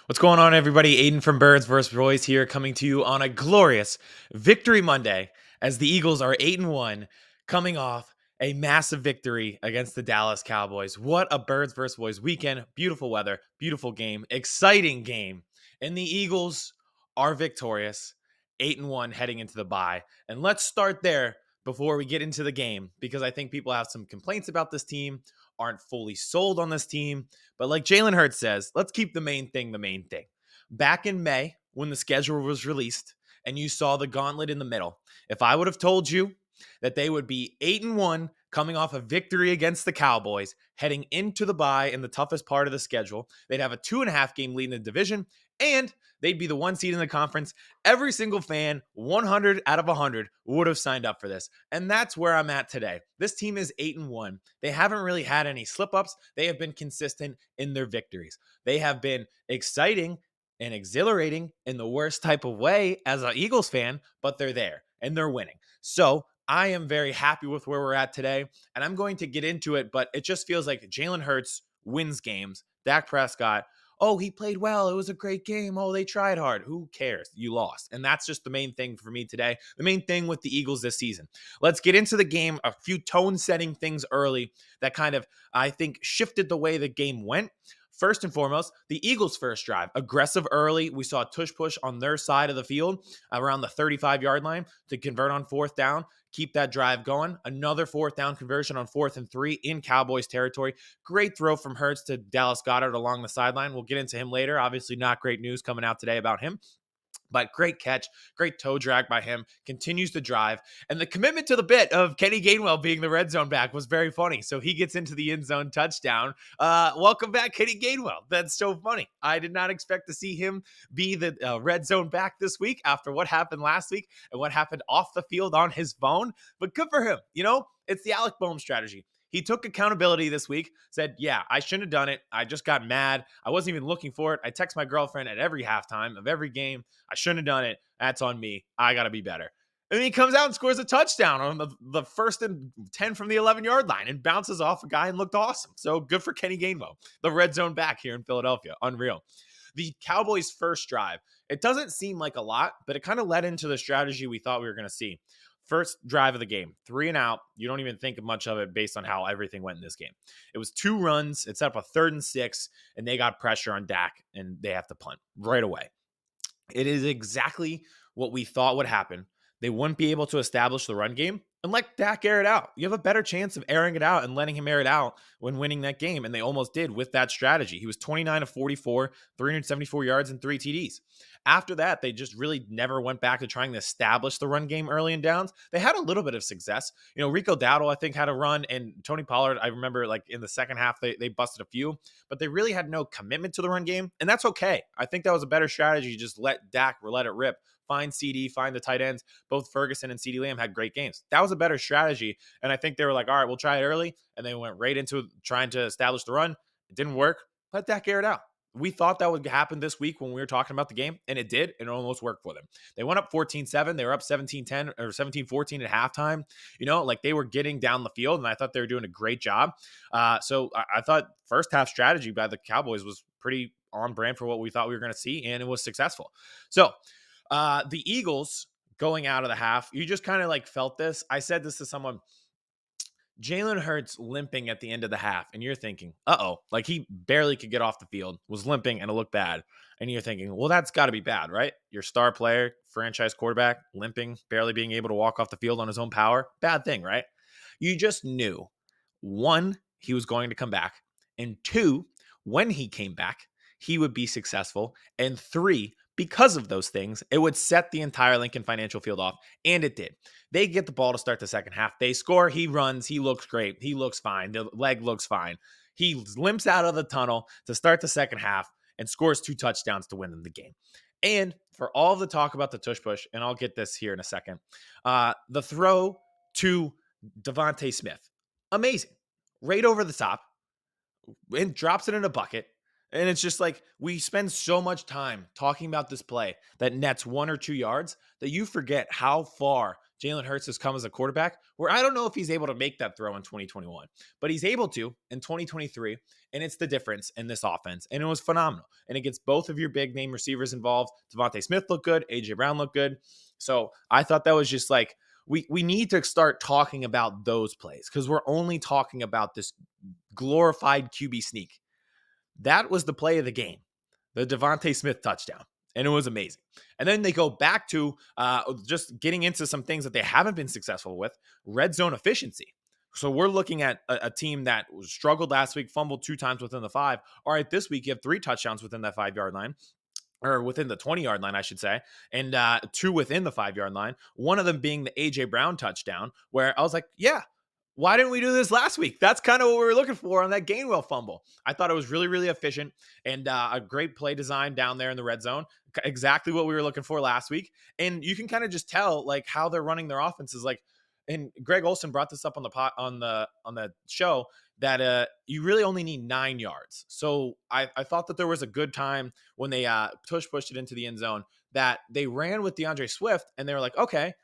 What's going on, everybody? Aidan from Birds vs. Boys here, coming to you on a glorious Victory Monday as the Eagles are 8-1, coming off a massive victory against the Dallas Cowboys. What a Birds vs. Boys weekend. Beautiful weather, beautiful game, exciting game. And the Eagles are victorious, 8-1 heading into the bye. And let's start there before we get into the game, because I think people have some complaints about this team, aren't fully sold on this team. But like Jalen Hurts says, let's keep the main thing the main thing. Back in May, when the schedule was released and you saw the gauntlet in the middle, if I would have told you that they would be 8-1 coming off a victory against the Cowboys, heading into the bye in the toughest part of the schedule, they'd have a 2.5 game lead in the division, and they'd be the 1 seed in the conference. Every single fan, 100 out of 100, would have signed up for this. And that's where I'm at today. This team is 8-1. They haven't really had any slip ups. They have been consistent in their victories. They have been exciting and exhilarating in the worst type of way as an Eagles fan, but they're there and they're winning. So I am very happy with where we're at today, and I'm going to get into it, but it just feels like Jalen Hurts wins games. Dak Prescott, oh, he played well. It was a great game. Oh, they tried hard. Who cares? You lost. And that's just the main thing for me today. The main thing with the Eagles this season. Let's get into the game. A few tone setting things early that kind of, I think, shifted the way the game went. First and foremost, the Eagles' first drive, aggressive early. We saw a tush push on their side of the field around the 35-yard line to convert on fourth down, keep that drive going. Another fourth down conversion on 4th and 3 in Cowboys territory. Great throw from Hurts to Dallas Goedert along the sideline. We'll get into him later. Obviously, not great news coming out today about him. But great catch, great toe drag by him, continues to drive. And the commitment to the bit of Kenny Gainwell being the red zone back was very funny. So he gets into the end zone touchdown. Welcome back, Kenny Gainwell. That's so funny. I did not expect to see him be the red zone back this week after what happened last week and what happened off the field on his phone. But good for him. You know, it's the Alec Boehm strategy. He took accountability this week, said, yeah, I shouldn't have done it. I just got mad. I wasn't even looking for it. I text my girlfriend at every halftime of every game. I shouldn't have done it. That's on me. I got to be better. And then he comes out and scores a touchdown on the 1st and 10 from the 11-yard line and bounces off a guy and looked awesome. So good for Kenny Gainwell, the red zone back here in Philadelphia. Unreal. The Cowboys' first drive, it doesn't seem like a lot, but it kind of led into the strategy we thought we were going to see. First drive of the game, 3 and out. You don't even think much of it based on how everything went in this game. It was 2 runs. It set up a 3rd and 6, and they got pressure on Dak, and they have to punt right away. It is exactly what we thought would happen. They wouldn't be able to establish the run game and let Dak air it out. You have a better chance of airing it out and letting him air it out when winning that game, and they almost did with that strategy. He was 29 of 44, 374 yards, and 3 TDs. After that, they just really never went back to trying to establish the run game early and downs. They had a little bit of success. You know, Rico Dowdle, I think, had a run, and Tony Pollard, I remember, like, in the second half, they busted a few, but they really had no commitment to the run game, and that's okay. I think that was a better strategy. Just let Dak let it rip. Find CD, find the tight ends. Both Ferguson and CeeDee Lamb had great games. That was a better strategy, and I think they were like, all right, we'll try it early, and they went right into trying to establish the run. It didn't work. Let Dak air it out. We thought that would happen this week when we were talking about the game, and it did, and it almost worked for them. They went up 14-7. They were up 17-10 or 17-14 at halftime. You know, like they were getting down the field, and I thought they were doing a great job. So I thought first half strategy by the Cowboys was pretty on brand for what we thought we were going to see, and it was successful. So the Eagles going out of the half, you just kind of like felt this. I said this to someone. Jalen Hurts limping at the end of the half, and you're thinking, like he barely could get off the field, was limping, and it looked bad. And you're thinking, well, that's got to be bad, right? Your star player, franchise quarterback, limping, barely being able to walk off the field on his own power. Bad thing, right? You just knew, 1, he was going to come back, and 2, when he came back, he would be successful, and 3, because of those things, it would set the entire Lincoln Financial Field off, and it did. They get the ball to start the second half. They score. He runs. He looks great. He looks fine. The leg looks fine. He limps out of the tunnel to start the second half and scores 2 touchdowns to win them the game. And for all the talk about the tush push, and I'll get this here in a second, the throw to Devontae Smith, amazing. Right over the top, and drops it in a bucket. And it's just like we spend so much time talking about this play that nets 1 or 2 yards that you forget how far Jalen Hurts has come as a quarterback where I don't know if he's able to make that throw in 2021, but he's able to in 2023. And it's the difference in this offense. And it was phenomenal. And it gets both of your big name receivers involved. Devontae Smith looked good. AJ Brown looked good. So I thought that was just like, we need to start talking about those plays because we're only talking about this glorified QB sneak. That was the play of the game, the Devontae Smith touchdown. And it was amazing. And then they go back to just getting into some things that they haven't been successful with, red zone efficiency. So we're looking at a team that struggled last week, fumbled 2 times within the 5. All right, this week you have 3 touchdowns within that 5-yard line, or within the 20-yard line, I should say, and 2 within the 5-yard line. One of them being the AJ Brown touchdown, where I was like, yeah, why didn't we do this last week? That's kind of what we were looking for on that Gainwell fumble. I thought it was really, really efficient and a great play design down there in the red zone. Exactly what we were looking for last week. And you can kind of just tell like how they're running their offenses. Like, and Greg Olson brought this up on the show that you really only need 9 yards. So I thought that there was a good time when they pushed it into the end zone that they ran with DeAndre Swift and they were like, okay,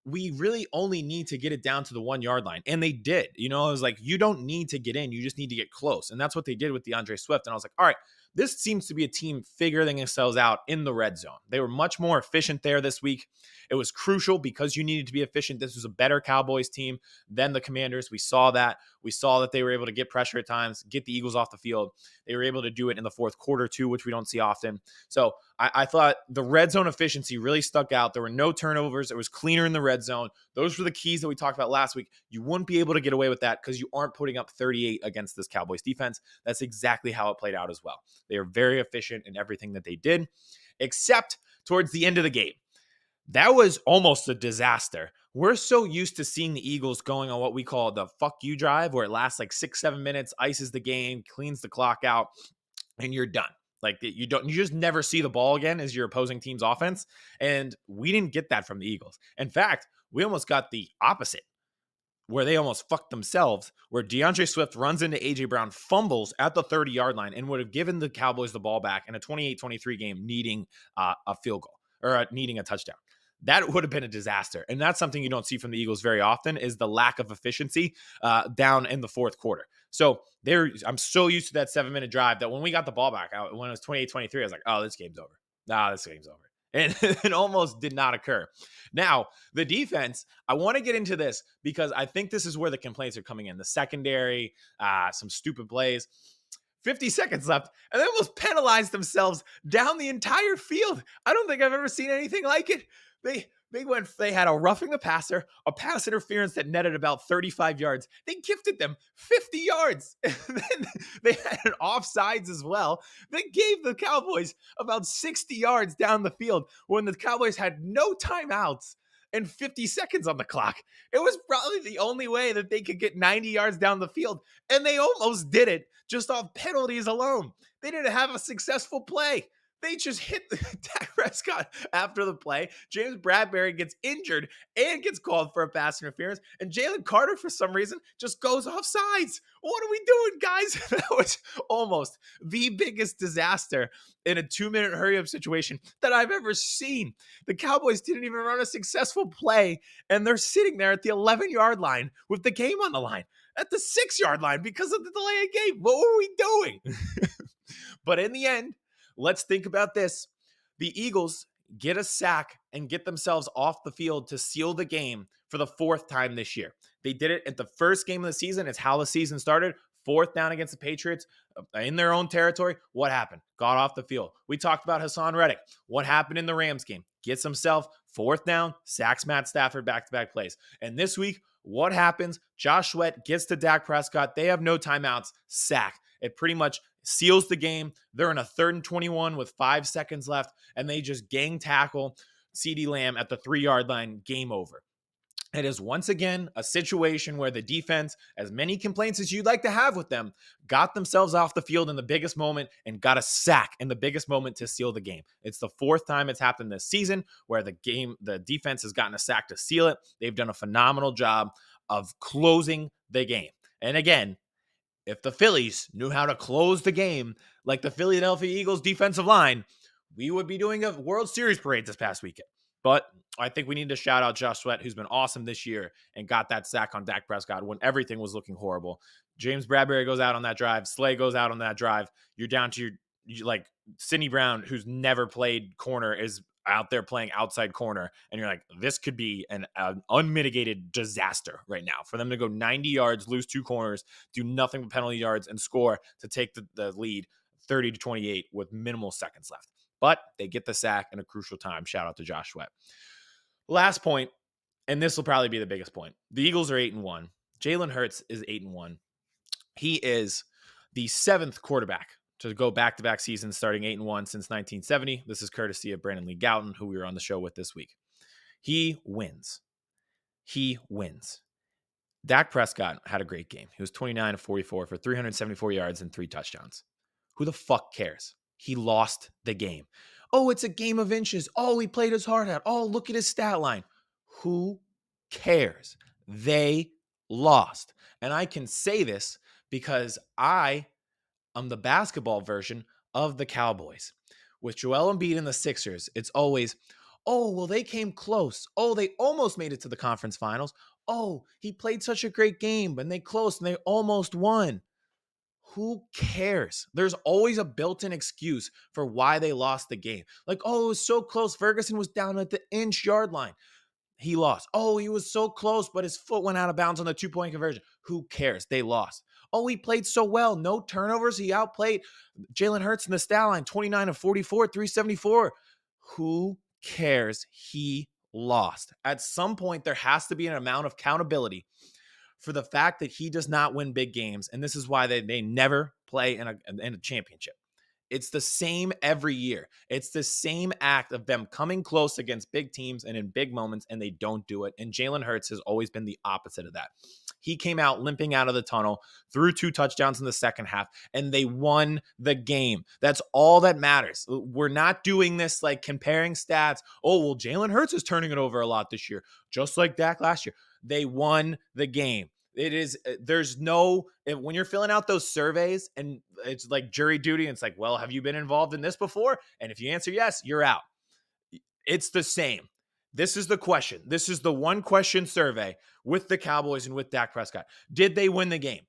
we really only need to get it down to the 1-yard line. And they did. You know, I was like, you don't need to get in. You just need to get close. And that's what they did with DeAndre Swift. And I was like, all right, this seems to be a team figuring themselves out in the red zone. They were much more efficient there this week. It was crucial because you needed to be efficient. This was a better Cowboys team than the Commanders. We saw that. We saw that they were able to get pressure at times, get the Eagles off the field. They were able to do it in the fourth quarter too, which we don't see often. So I thought the red zone efficiency really stuck out. There were no turnovers. It was cleaner in the red zone. Those were the keys that we talked about last week. You wouldn't be able to get away with that because you aren't putting up 38 against this Cowboys defense. That's exactly how it played out as well. They are very efficient in everything that they did, except towards the end of the game. That was almost a disaster. We're so used to seeing the Eagles going on what we call the fuck you drive, where it lasts like 6-7 minutes, ices the game, cleans the clock out, and you're done. Like you just never see the ball again as your opposing team's offense. And we didn't get that from the Eagles. In fact, we almost got the opposite, where they almost fucked themselves, where DeAndre Swift runs into AJ Brown, fumbles at the 30-yard line, and would have given the Cowboys the ball back in a 28-23 game, needing a field goal or needing a touchdown. That would have been a disaster. And that's something you don't see from the Eagles very often, is the lack of efficiency down in the fourth quarter. So I'm so used to that 7-minute drive that when we got the ball back out, when it was 28-23, I was like, oh, this game's over. This game's over. And it almost did not occur. Now, the defense, I want to get into this because I think this is where the complaints are coming in. The secondary, some stupid plays. 50 seconds left, and they almost penalized themselves down the entire field. I don't think I've ever seen anything like it. They had a roughing the passer, a pass interference that netted about 35 yards. They gifted them 50 yards. And then they had an offsides as well. They gave the Cowboys about 60 yards down the field when the Cowboys had no timeouts and 50 seconds on the clock. It was probably the only way that they could get 90 yards down the field, and they almost did it just off penalties alone. They didn't have a successful play. They just hit Dak Prescott after the play. James Bradbury gets injured and gets called for a pass interference. And Jalen Carter, for some reason, just goes off sides. What are we doing, guys? That was almost the biggest disaster in a 2-minute hurry-up situation that I've ever seen. The Cowboys didn't even run a successful play, and they're sitting there at the 11-yard line with the game on the line, at the 6-yard line because of the delay of game. What were we doing? But in the end, let's think about this. The Eagles get a sack and get themselves off the field to seal the game for the 4th time this year. They did it at the first game of the season. It's how the season started. 4th down against the Patriots in their own territory. What happened? Got off the field. We talked about Hassan Reddick. What happened in the Rams game? Gets himself 4th down, sacks Matt Stafford back-to-back plays. And this week, what happens? Josh Sweat gets to Dak Prescott. They have no timeouts. Sack. It pretty much seals the game. They're in a 3rd and 21 with 5 seconds left, and they just gang tackle CeeDee Lamb at the 3-yard line. Game over. It is once again a situation where the defense, as many complaints as you'd like to have with them, got themselves off the field in the biggest moment and got a sack in the biggest moment to seal the game. It's the 4th time it's happened this season where the defense has gotten a sack to seal it. They've done a phenomenal job of closing the game. And again, if the Phillies knew how to close the game like the Philadelphia Eagles defensive line, we would be doing a World Series parade this past weekend. But I think we need to shout out Josh Sweat, who's been awesome this year and got that sack on Dak Prescott when everything was looking horrible. James Bradbury goes out on that drive. Slay goes out on that drive. You're down to like Sidney Brown, who's never played corner, is out there playing outside corner. And you're like, this could be an unmitigated disaster right now for them to go 90 yards, lose 2 corners, do nothing but penalty yards and score to take the lead 30-28 with minimal seconds left. But they get the sack in a crucial time. Shout out to Josh Sweat. Last point, and this will probably be the biggest point. The Eagles are 8-1. Jalen Hurts is 8-1. He is the 7th quarterback to go back-to-back seasons starting 8-1 since 1970. This is courtesy of Brandon Lee Gouton, who we were on the show with this week. He wins. Dak Prescott had a great game. He was 29-44 for 374 yards and 3 touchdowns. Who the fuck cares? He lost the game. Oh, it's a game of inches. Oh, he played his heart out. Oh, look at his stat line. Who cares? They lost. And I can say this because I am the basketball version of the Cowboys. With Joel Embiid and the Sixers, it's always, oh, well, they came close. Oh, they almost made it to the conference finals. Oh, he played such a great game and they close and they almost won. Who cares? There's always a built-in excuse for why they lost the game. Like, oh, it was so close. Ferguson was down at the inch yard line. He lost. Oh, he was so close, but his foot went out of bounds on the 2-point conversion. Who cares? They lost. Oh, he played so well. No turnovers. He outplayed Jalen Hurts in the stat line, 29-44, 374. Who cares? He lost. At some point, there has to be an amount of accountability for the fact that he does not win big games. And this is why they never play in a championship. It's the same every year. It's the same act of them coming close against big teams and in big moments, and they don't do it. And Jalen Hurts has always been the opposite of that. He came out limping out of the tunnel, threw 2 touchdowns in the second half, and they won the game. That's all that matters. We're not doing this like comparing stats. Oh, well, Jalen Hurts is turning it over a lot this year, just like Dak last year. They won the game. It is, there's no, when you're filling out those surveys and it's like jury duty, and it's like, well, have you been involved in this before? And if you answer yes, you're out. It's the same. This is the question. This is the one question survey with the Cowboys and with Dak Prescott. Did they win the game?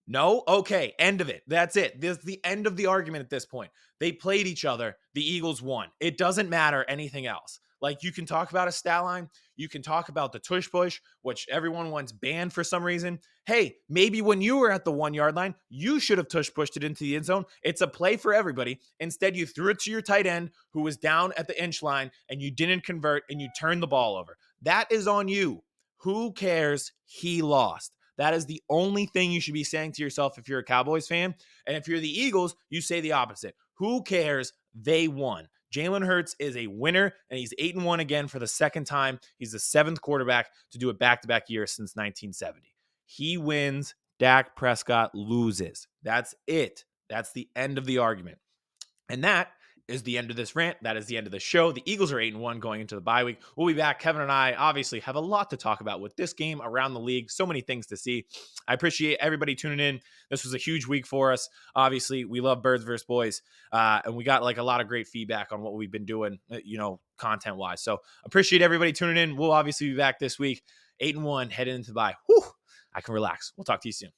No? Okay, end of it. That's it. This is the end of the argument at this point. They played each other. The Eagles won. It doesn't matter anything else. Like, you can talk about a stat line. You can talk about the tush push, which everyone wants banned for some reason. Hey, maybe when you were at the 1-yard line, you should have tush pushed it into the end zone. It's a play for everybody. Instead, you threw it to your tight end who was down at the inch line and you didn't convert and you turned the ball over. That is on you. Who cares? He lost. That is the only thing you should be saying to yourself if you're a Cowboys fan. And if you're the Eagles, you say the opposite. Who cares? They won. Jalen Hurts is a winner, and he's 8-1 again for the second time. He's the 7th quarterback to do it back-to-back years since 1970. He wins. Dak Prescott loses. That's it. That's the end of the argument. And that is the end of this rant. That is the end of the show. The Eagles are 8-1 going into the bye week. We'll be back. Kevin and I obviously have a lot to talk about with this game, around the league. So many things to see. I appreciate everybody tuning in. This was a huge week for us. Obviously, we love Birds versus Boys. And we got like a lot of great feedback on what we've been doing, content wise. So appreciate everybody tuning in. We'll obviously be back this week. 8-1 heading into the bye. Whew, I can relax. We'll talk to you soon.